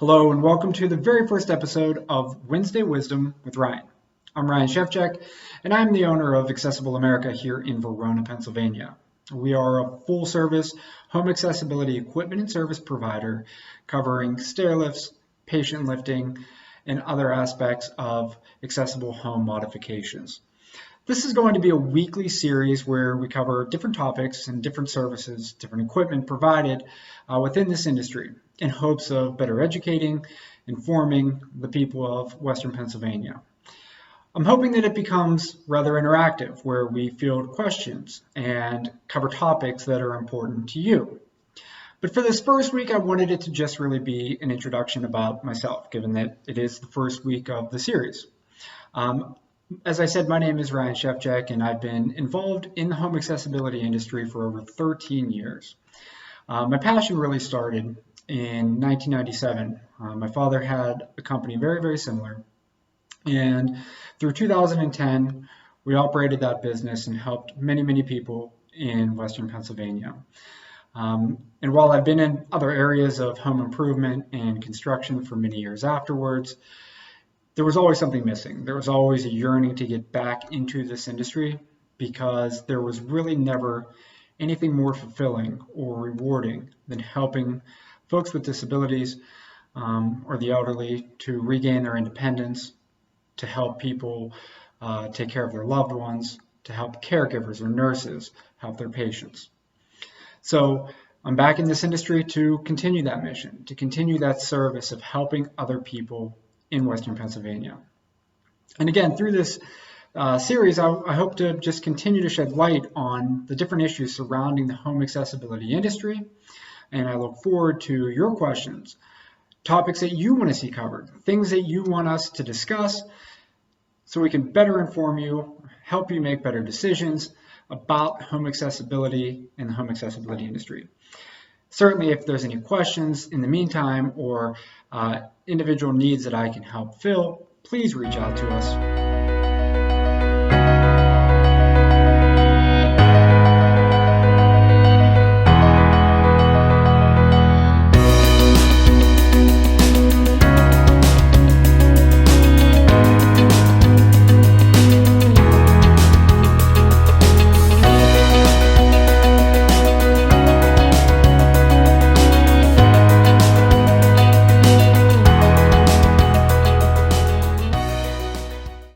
Hello and welcome to the very first episode of Wednesday Wisdom with Ryan. I'm Ryan Shevchuk and I'm the owner of Accessible America here in Verona, Pennsylvania. We are a full-service home accessibility equipment and service provider covering stair lifts, patient lifting, and other aspects of accessible home modifications. This is going to be a weekly series where we cover different topics and different services, different equipment provided within this industry in hopes of better educating, informing the people of Western Pennsylvania. I'm hoping that it becomes rather interactive where we field questions and cover topics that are important to you. But for this first week, I wanted it to just really be an introduction about myself, given that it is the first week of the series. As I said, my name is Ryan Shevchuk, and I've been involved in the home accessibility industry for over 13 years. My passion really started in 1997. My father had a company very similar, and through 2010, we operated that business and helped many people in Western Pennsylvania. And while I've been in other areas of home improvement and construction for many years afterwards, there was always something missing. There was always a yearning to get back into this industry because there was really never anything more fulfilling or rewarding than helping folks with disabilities or the elderly to regain their independence, to help people take care of their loved ones, to help caregivers or nurses help their patients. So I'm back in this industry to continue that mission, to continue that service of helping other people in Western Pennsylvania. And again, through this series, I hope to just continue to shed light on the different issues surrounding the home accessibility industry. And I look forward to your questions, topics that you want to see covered, things that you want us to discuss so we can better inform you, help you make better decisions about home accessibility and the home accessibility industry. Certainly, if there's any questions in the meantime or individual needs that I can help fill, please reach out to us.